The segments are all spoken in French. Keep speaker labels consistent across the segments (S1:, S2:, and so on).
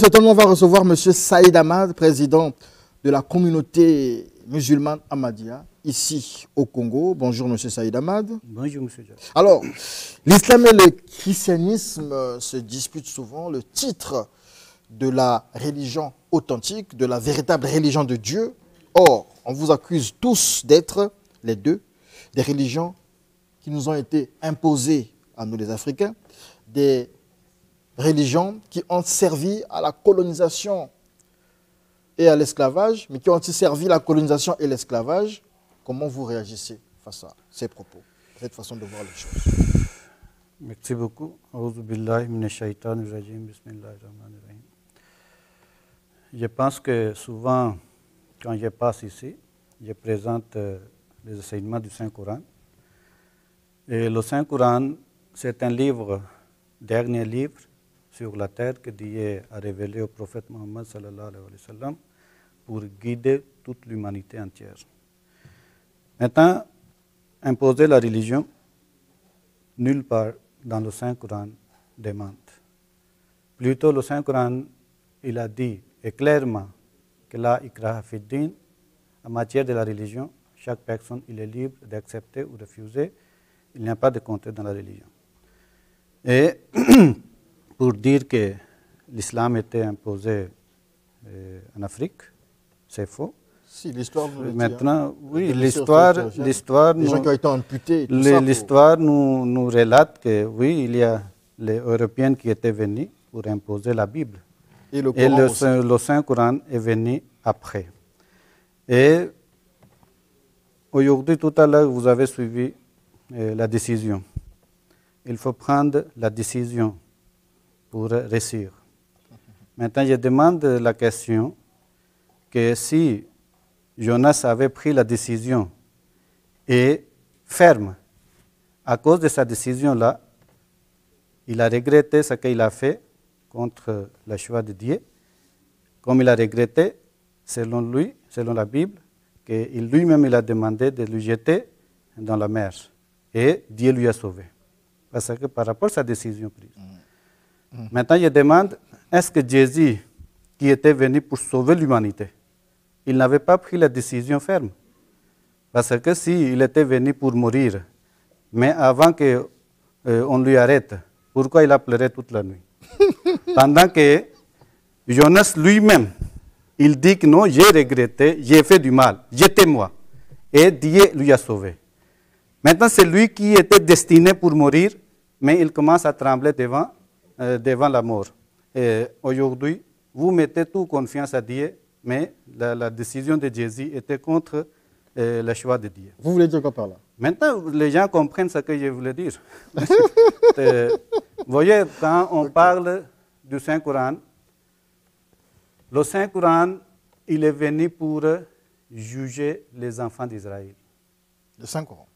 S1: cette année, on va recevoir M. Saïd Ahmad, président de la communauté musulmane Ahmadiyya, ici au Congo. Bonjour M. Saïd Ahmad.
S2: Bonjour M. Diop.
S1: Alors, l'islam et le christianisme se disputent souvent le titre de la religion authentique, de la véritable religion de Dieu. Or, on vous accuse tous d'être les deux, des religions qui nous ont été imposées à nous les Africains, des religions qui ont servi à la colonisation et à l'esclavage, mais qui ont aussi servi à la colonisation et l'esclavage. Comment vous réagissez face à ces propos, à cette façon de voir les choses?
S2: Merci beaucoup. Je pense que souvent, quand je passe ici, je présente les enseignements du Saint-Coran. Et le Saint-Coran, c'est un livre, dernier livre sur la terre que Dieu a révélé au prophète Mohammed sallallahu alayhi wa sallam pour guider toute l'humanité entière. Maintenant, imposer la religion, nulle part dans le Saint-Coran demande. Plutôt, le Saint-Coran, il a dit et clairement que la ikraha fid din, en matière de la religion, chaque personne il est libre d'accepter ou de refuser. Il n'y a pas de contrainte dans la religion. Et pour dire que l'islam était imposé en Afrique, c'est faux.
S1: Si, l'histoire nous le dit.
S2: Maintenant, oui, l'histoire
S1: les gens qui ont été amputés.
S2: L'histoire nous relate que oui, il y a les Européens qui étaient venus pour imposer la Bible.
S1: Et le
S2: Saint-Coran est venu après. Et aujourd'hui, tout à l'heure, vous avez suivi la décision. Il faut prendre la décision pour réussir. Maintenant, je demande la question que si Jonas avait pris la décision et ferme, à cause de sa décision-là, il a regretté ce qu'il a fait contre le choix de Dieu, comme il a regretté, selon lui, selon la Bible, que lui-même il a demandé de le jeter dans la mer. Et Dieu lui a sauvé. Parce que par rapport à sa décision prise. Maintenant, je demande, est-ce que Jésus, qui était venu pour sauver l'humanité, il n'avait pas pris la décision ferme? Parce que s'il était venu pour mourir, mais avant qu'on lui arrête, pourquoi il a pleuré toute la nuit? Pendant que Jonas lui-même, il dit que non, j'ai regretté, j'ai fait du mal, jetez-moi. Et Dieu lui a sauvé. Maintenant, c'est lui qui était destiné pour mourir, mais il commence à trembler devant la mort. Et aujourd'hui, vous mettez toute confiance à Dieu, mais la décision de Jésus était contre le choix de Dieu.
S1: Vous voulez dire quoi par là?
S2: Maintenant, les gens comprennent ce que je voulais dire. Vous voyez, quand on parle du Saint-Coran, le Saint-Coran, il est venu pour juger les enfants d'Israël.
S1: Le Saint-Coran.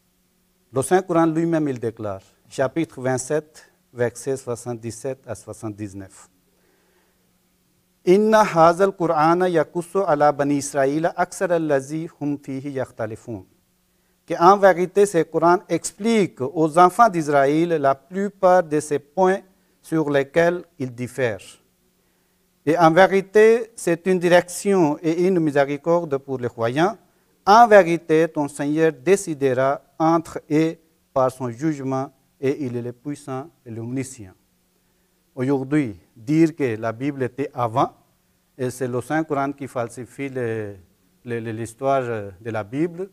S2: Le Saint-Coran lui-même, il déclare, chapitre 27, versets 77 à 79. Inna hazal Qur'ana yakussu ala bani Israël aksar allazi hum fihi yakhtalifun. En vérité, ce Coran explique aux enfants d'Israël la plupart de ces points sur lesquels ils diffèrent. Et en vérité, c'est une direction et une miséricorde pour les croyants. En vérité, ton Seigneur décidera entre eux par son jugement et il est le puissant et l'omniscient. Aujourd'hui, dire que la Bible était avant, et c'est le Saint-Coran qui falsifie l'histoire de la Bible,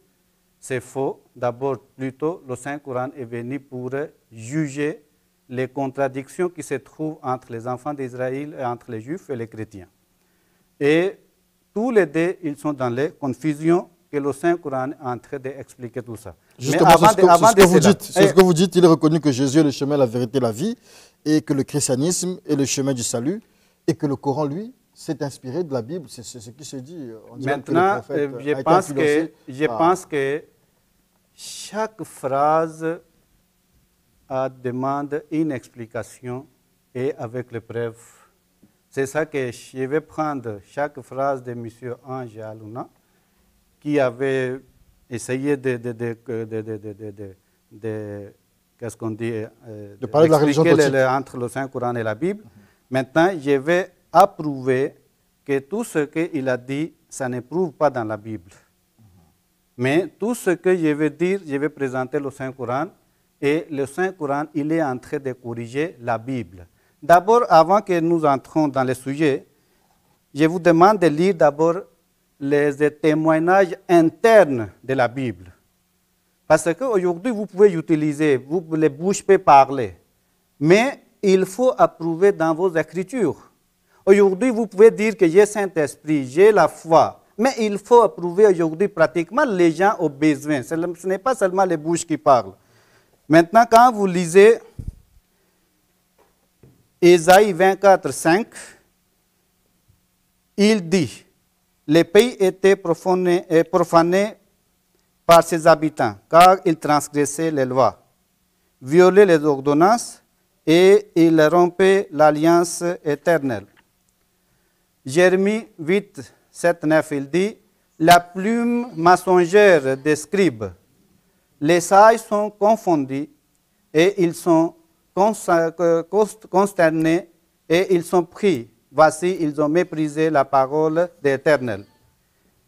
S2: c'est faux. D'abord, plutôt, le Saint-Coran est venu pour juger les contradictions qui se trouvent entre les enfants d'Israël et entre les Juifs et les chrétiens. Et tous les deux, ils sont dans les confusions que le Saint-Coran est en train d'expliquer tout ça.
S1: Justement, c'est ce que vous dites, il est reconnu que Jésus est le chemin, la vérité, la vie, et que le christianisme est le chemin du salut, et que le Coran, lui, s'est inspiré de la Bible, c'est ce qui se dit.
S2: Maintenant, je pense que chaque phrase demande une explication et avec les preuves. C'est ça que je vais prendre chaque phrase de M. Ange Aluna, qui avait essayé qu'est-ce qu'on dit,
S1: de parler de la religion
S2: entre le Saint-Coran et la Bible. Maintenant, je vais a prouvé que tout ce qu'il a dit, ça ne prouve pas dans la Bible. Mais tout ce que je vais dire, je vais présenter le Saint-Coran, et le Saint-Coran, il est en train de corriger la Bible. D'abord, avant que nous entrions dans le sujet, je vous demande de lire d'abord les témoignages internes de la Bible. Parce qu'aujourd'hui, vous pouvez utiliser, les bouches peuvent parler, mais il faut approuver dans vos écritures. Aujourd'hui, vous pouvez dire que j'ai Saint-Esprit, j'ai la foi, mais il faut approuver aujourd'hui pratiquement les gens ont besoin. Ce n'est pas seulement les bouches qui parlent. Maintenant, quand vous lisez Ésaïe 24, 5, il dit, les pays étaient profanés par ses habitants, car ils transgressaient les lois, violaient les ordonnances et ils rompaient l'alliance éternelle. Jérémie 8, 7, 9, il dit, la plume mensongère des scribes, les sages sont confondus et ils sont consternés et ils sont pris. Voici, ils ont méprisé la parole de l'Éternel.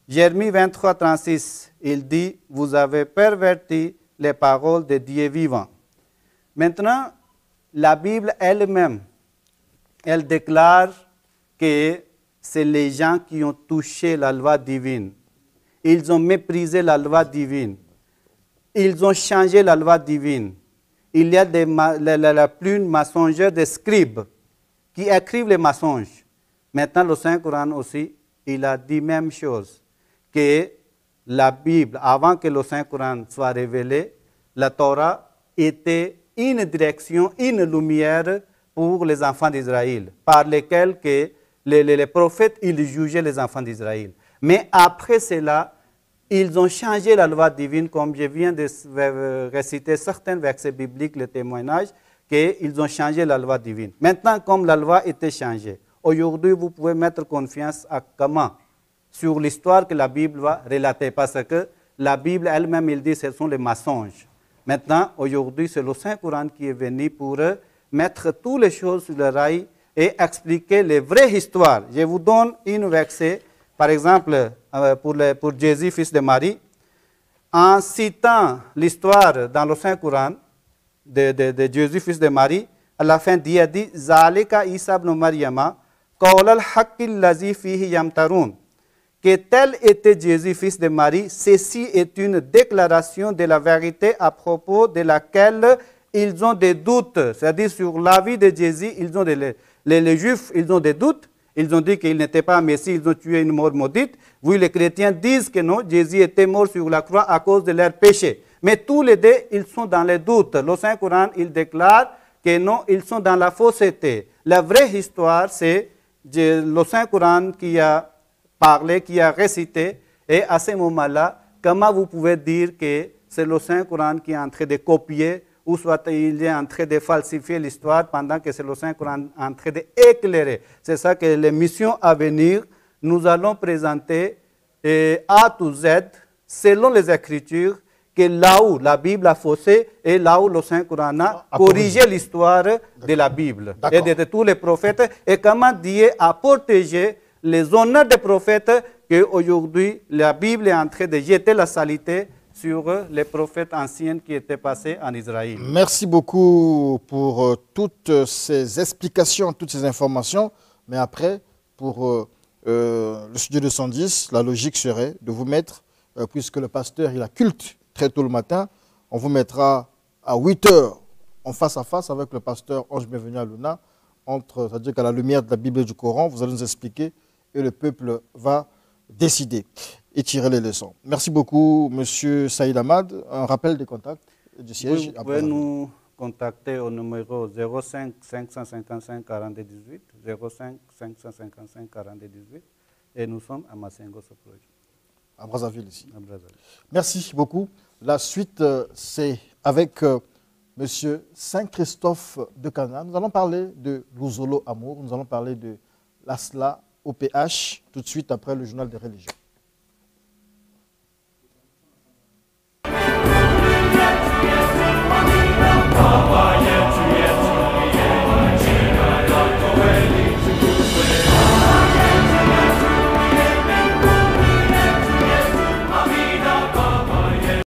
S2: Jérémie 23, 36, il dit, vous avez perverti les paroles de Dieu vivant. Maintenant, la Bible elle-même, elle déclare que c'est les gens qui ont touché la loi divine. Ils ont méprisé la loi divine. Ils ont changé la loi divine. Il y a la plume mensongère des scribes qui écrivent les mensonges. Maintenant, le Saint-Coran aussi, il a dit la même chose, que la Bible, avant que le Saint-Coran soit révélé, la Torah était une direction, une lumière pour les enfants d'Israël, par lesquels que les prophètes ils jugeaient les enfants d'Israël. Mais après cela, ils ont changé la loi divine, comme je viens de réciter certains versets bibliques, le témoignage, qu'ils ont changé la loi divine. Maintenant, comme la loi était changée, aujourd'hui, vous pouvez mettre confiance à comment? Sur l'histoire que la Bible va relater, parce que la Bible elle-même, il dit que ce sont les mensonges. Maintenant, aujourd'hui, c'est le Saint-Coran qui est venu pour mettre toutes les choses sur le rail et expliquer les vraies histoires. Je vous donne une verset, par exemple, pour Jésus, fils de Marie, en citant l'histoire dans le Saint-Coran de Jésus, fils de Marie, à la fin, Dieu a dit, Zalika Isa ibn Maryama, qawlal haqqil lazi fihi yamtarun. Que tel était Jésus, fils de Marie, ceci est une déclaration de la vérité à propos de laquelle ils ont des doutes. C'est-à-dire sur la vie de Jésus, ils ont les Juifs, ils ont des doutes. Ils ont dit qu'il n'était pas un Messie, ils ont tué une mort maudite. Oui, les chrétiens disent que non, Jésus était mort sur la croix à cause de leurs péchés. Mais tous les deux, ils sont dans les doutes. Le Saint-Coran, il déclare que non, ils sont dans la fausseté. La vraie histoire, c'est le Saint-Coran qui a parlé, qui a récité. Et à ce moment-là, comment vous pouvez dire que c'est le Saint-Coran qui est en train de copier ou soit il est en train de falsifier l'histoire pendant que c'est le Saint-Coran en train d'éclairer. C'est ça que les missions à venir, nous allons présenter A to Z, selon les Écritures, que là où la Bible a faussé et là où le Saint-Coran a corrigé l'histoire de la Bible et de tous les prophètes, et comment Dieu a protégé les honneurs des prophètes, qu'aujourd'hui la Bible est en train de jeter la saleté sur les prophètes anciens qui étaient passés en Israël.
S1: Merci beaucoup pour toutes ces explications, toutes ces informations. Mais après, pour le studio 210, la logique serait de vous mettre, puisque le pasteur il a culte très tôt le matin, on vous mettra à 8 h en face à face avec le pasteur Ange Bienvenu à Luna, c'est-à-dire qu'à la lumière de la Bible et du Coran, vous allez nous expliquer et le peuple va décider et tirer les leçons. Merci beaucoup, M. Saïd Ahmad. Un rappel des contacts du siège.
S2: Vous pouvez nous contacter au numéro 05 555 42 18, 05 555 42 18, et nous sommes à Massengo, ce projet.
S1: À Brazzaville, ici.
S2: À Brazzaville.
S1: Merci beaucoup. La suite, c'est avec M. Saint-Christophe de Cana. Nous allons parler de l'Ouzolo Amour. Nous allons parler de l'Asla OPH, tout de suite après le journal des religions.